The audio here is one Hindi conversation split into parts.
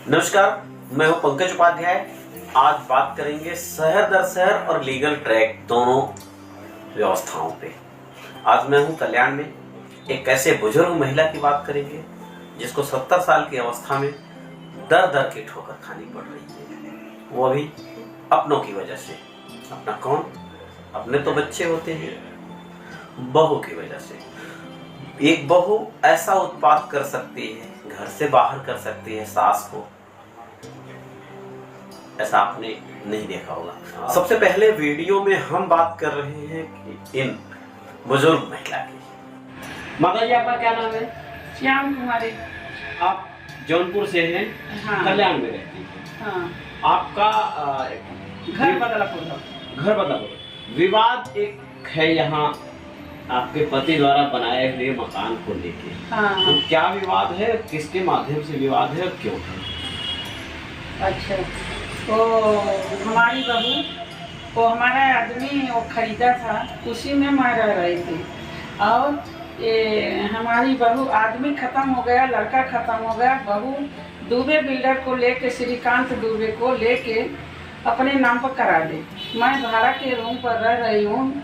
नमस्कार, मैं हूं पंकज उपाध्याय। आज बात करेंगे शहर दर शहर और लीगल ट्रैक दोनों व्यवस्थाओं पे। आज मैं हूं कल्याण में। एक ऐसे बुजुर्ग महिला की बात करेंगे जिसको 70 साल की अवस्था में दर दर की ठोकर खानी पड़ रही है, वो भी अपनों की वजह से। अपना कौन? अपने तो बच्चे होते हैं, बहू की वजह से। एक बहू ऐसा उत्पात कर सकती है, घर से बाहर कर सकती है सास को, ऐसा आपने नहीं देखा होगा। सबसे पहले वीडियो में हम बात कर रहे हैं कि इन बुजुर्ग महिला की। माता जी, आपका क्या नाम है? श्याम कुमारी। आप जौनपुर से हैं? हाँ। कल्याण में रहती हैं? हाँ। आपका घर बदलापुर। घर बदलापुर। विवाद एक है यहाँ आपके पति द्वारा बनाए हुए मकान को लेके। हाँ। तो क्या विवाद है, किसके माध्यम से विवाद है और क्यों है? अच्छा, तो हमारी बहू को हमारा आदमी वो खरीदा था, उसी में मैं रह रही थी। और ये हमारी बहू, आदमी खत्म हो गया, लड़का खत्म हो गया, बहू दुबे बिल्डर को लेके, श्रीकांत दुबे को लेके अपने नाम पर करा दी। मैं भाड़ा के रूम पर रह रही हूँ।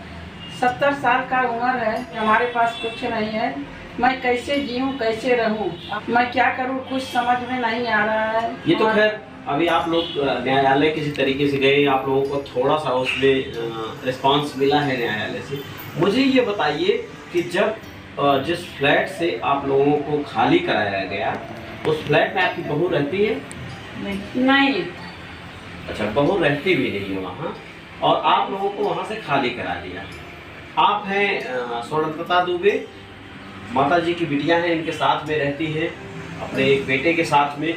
70 साल का उम्र है, हमारे पास कुछ नहीं है। मैं कैसे जीऊँ, कैसे रहूँ, मैं क्या करूँ, कुछ समझ में नहीं आ रहा है। ये तो खैर अभी आप लोग न्यायालय किसी तरीके से गए, आप लोगों को थोड़ा सा उसमें रिस्पांस मिला है न्यायालय से। मुझे ये बताइए कि जब जिस फ्लैट से आप लोगों को खाली कराया गया, उस फ्लैट में आपकी बहू रहती है? नहीं। अच्छा, बहू रहती भी नहीं है वहाँ, और आप लोगों को वहाँ से खाली करा दिया। आप हैं स्वर्णलता दुबे, माता जी की बिटिया हैं, इनके साथ में रहती हैं, अपने एक बेटे के साथ में।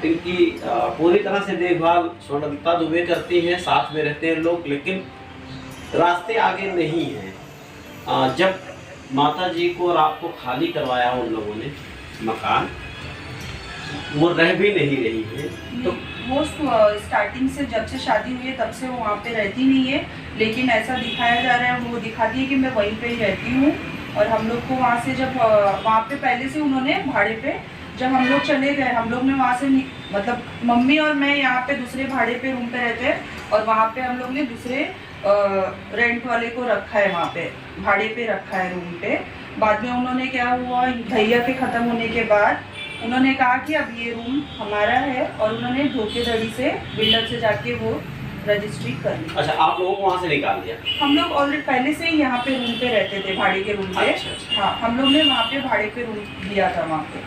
इनकी पूरी तरह से देखभाल स्वर्णलता दुबे करती हैं, साथ में रहते हैं लोग, लेकिन रास्ते आगे नहीं हैं। जब माता जी को और आपको खाली करवाया उन लोगों ने मकान, वो रह भी नहीं रही है। तो वो स्टार्टिंग से, जब से शादी हुई है तब से वो वहाँ पे रहती नहीं है, लेकिन ऐसा दिखाया जा रहा है, वो दिखाती है कि मैं वहीं पे ही रहती हूँ। और हम लोग को वहाँ से, जब वहाँ पे पहले से उन्होंने भाड़े पे, जब हम लोग चले गए, हम लोग ने वहाँ से मतलब मम्मी और मैं यहाँ पे दूसरे भाड़े पे रूम पे रहते हैं, और वहाँ पे हम लोग ने दूसरे रेंट वाले को रखा है, वहाँ पे भाड़े पे रखा है रूम पे। बाद में उन्होंने क्या हुआ, भैया के ख़त्म होने के बाद उन्होंने कहा कि अब ये रूम हमारा है, और उन्होंने धोखेधड़ी से बिल्डर से जाके वो रजिस्ट्री कर ली। अच्छा, आप लोगों को वहाँ से निकाल दिया? हम लोग ऑलरेडी पहले से ही यहाँ पे रूम पे रहते थे, भाड़े के रूम पे। अच्छा। हाँ, हम लोग ने वहाँ पे भाड़े पे रूम लिया था वहाँ पे।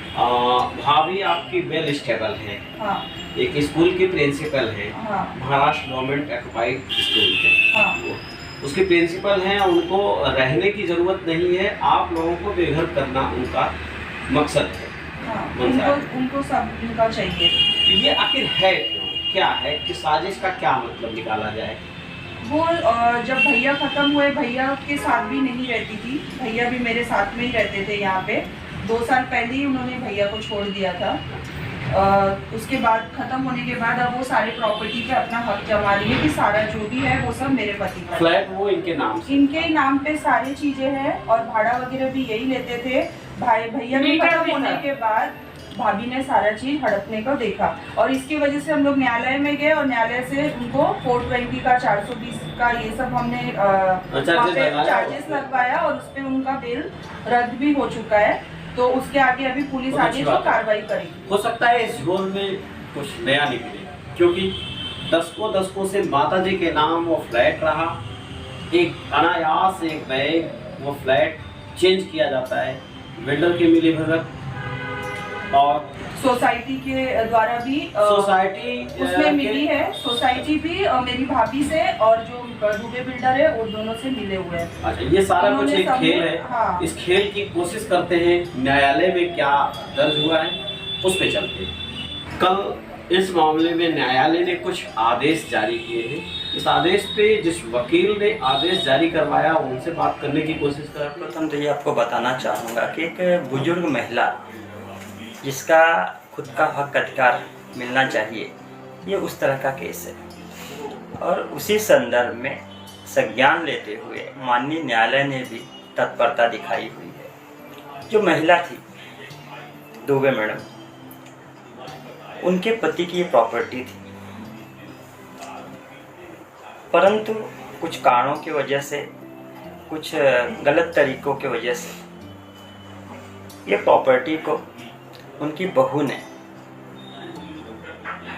भाभी आपकी वेल स्टेबल है। हाँ। एक स्कूल की प्रिंसिपल है। हाँ। महाराष्ट्र गवर्नमेंट एक्वाइड स्कूल है। हाँ। उसके प्रिंसिपल हैं, उनको रहने की जरूरत नहीं है, आप लोगों को बेघर करना उनका मकसद है। हाँ, उनको उनको सब उनका चाहिए। ये आखिर है क्यों, क्या है कि साजिश का क्या मतलब निकाला जाए? वो जब भैया ख़त्म हुए, भैया के साथ भी नहीं रहती थी, भैया भी मेरे साथ में ही रहते थे यहाँ पे। 2 साल पहले ही उन्होंने भैया को छोड़ दिया था। उसके बाद ख़त्म होने के बाद अब वो सारे प्रॉपर्टी पे अपना हक जमा रही है कि सारा जो भी है वो सब मेरे पति का। फ्लैट वो इनके नाम से? इनके नाम पे सारी चीज़ें हैं, और भाड़ा वगैरह भी यही लेते थे। भैया के खत्म होने के बाद भाभी ने सारा चीज हड़पने को देखा, और इसकी वजह से हम लोग न्यायालय में गए, और न्यायालय से उनको 420 का, 420 का, ये सब हमने चार्जेस लगवाया, और उस पर उनका बिल रद्द भी हो चुका है। तो उसके आगे अभी पुलिस आगे जो कार्रवाई करेगी। हो सकता है इस झोल में कुछ नया निकले, क्योंकि दशकों से माता जी के नाम वो फ्लैट रहा। एक अनायास एक बैग वो फ्लैट चेंज किया जाता है, बिल्डर की मिली भगत, और सोसाइटी के द्वारा भी सोसाइटी उसमें मिली है। सोसाइटी भी मेरी भाभी से और जो दुबे बिल्डर है वो दोनों से मिले हुए हैं। अच्छा, ये सारा कुछ एक खेल है। हाँ। इस खेल की कोशिश करते हैं। न्यायालय में क्या दर्ज हुआ है उस पे चलते हैं। कल इस मामले में न्यायालय ने कुछ आदेश जारी किए हैं। इस आदेश पे जिस वकील ने आदेश जारी करवाया उनसे बात करने की कोशिश कर। प्रथम तो ये आपको बताना चाहूँगा कि एक बुजुर्ग महिला जिसका खुद का हक अधिकार मिलना चाहिए, ये उस तरह का केस है, और उसी संदर्भ में संज्ञान लेते हुए माननीय न्यायालय ने भी तत्परता दिखाई हुई है। जो महिला थी दुबे मैडम, उनके पति की ये प्रॉपर्टी थी, परंतु कुछ कारणों की वजह से, कुछ गलत तरीकों की वजह से ये प्रॉपर्टी को उनकी बहू ने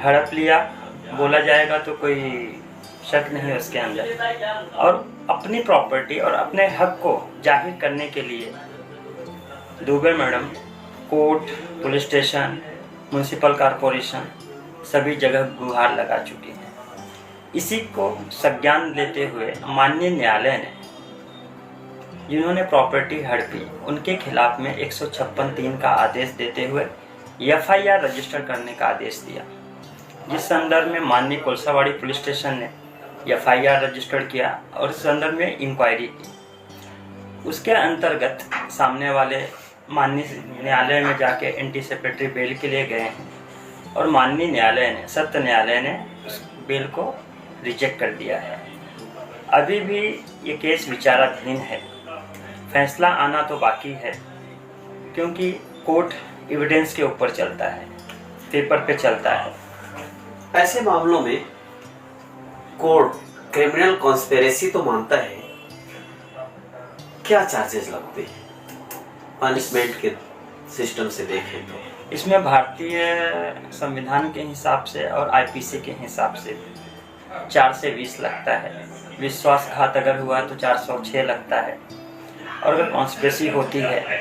हड़प लिया, बोला जाएगा तो कोई शक नहीं है उसके अंदर। और अपनी प्रॉपर्टी और अपने हक को जाहिर करने के लिए Dubey madam court, police station, municipal corporation सभी जगह गुहार लगा चुकी हैं। इसी को संज्ञान लेते हुए माननीय न्यायालय ने जिन्होंने प्रॉपर्टी हड़पी उनके खिलाफ में 156(3) का आदेश देते हुए FIR रजिस्टर करने का आदेश दिया, जिस संदर्भ में माननीय कोलसावाड़ी पुलिस स्टेशन ने FIR रजिस्टर किया और इस संदर्भ में इंक्वायरी की। उसके अंतर्गत सामने वाले माननीय न्यायालय में जाके एंटीसिपेटरी बेल के लिए गए हैं और माननीय न्यायालय ने, सत्य न्यायालय ने उस बेल को रिजेक्ट कर दिया है। अभी भी ये केस विचाराधीन है, फैसला आना तो बाकी है, क्योंकि कोर्ट एविडेंस के ऊपर चलता है, पेपर पे चलता है। ऐसे मामलों में कोर्ट क्रिमिनल कॉन्स्पिरेसी तो मानता है, क्या चार्जेस लगते हैं पनिशमेंट के सिस्टम से देखें तो? इसमें भारतीय संविधान के हिसाब से और IPC के हिसाब से 4 से 20 लगता है। विश्वासघात अगर हुआ तो 406 लगता है, और अगर कॉन्स्पिरेसी होती है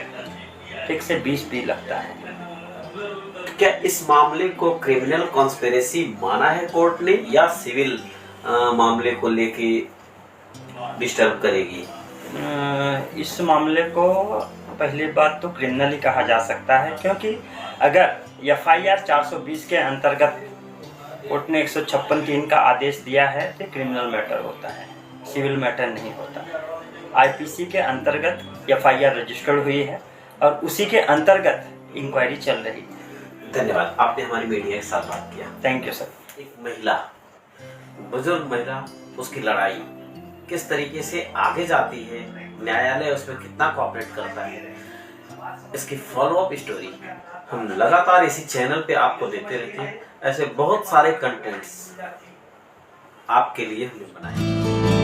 1 से 20 भी लगता है। क्या इस मामले को क्रिमिनल कॉन्स्पिरेसी माना है कोर्ट ने, या सिविल मामले को लेके डिस्टर्ब करेगी? इस मामले को पहली बात तो क्रिमिनल ही कहा जा सकता है, क्योंकि अगर FIR 420 के अंतर्गत कोर्ट ने 156(3) का आदेश दिया है तो क्रिमिनल मैटर होता है, सिविल मैटर नहीं होता। IPC के अंतर्गत FIR रजिस्टर्ड हुई है और उसी के अंतर्गत इंक्वायरी चल रही है। धन्यवाद, आपने हमारी मीडिया के साथ बात किया। Thank you sir. एक महिला, बुजुर्ग महिला, उसकी लड़ाई किस तरीके से आगे जाती है, न्यायालय उसमें कितना कोऑपरेट करता है, इसकी फॉलोअप स्टोरी हम लगातार इसी चैनल पे आपको देते रहते हैं। ऐसे बहुत सारे कंटेंट्स आपके लिए हमने बनाए।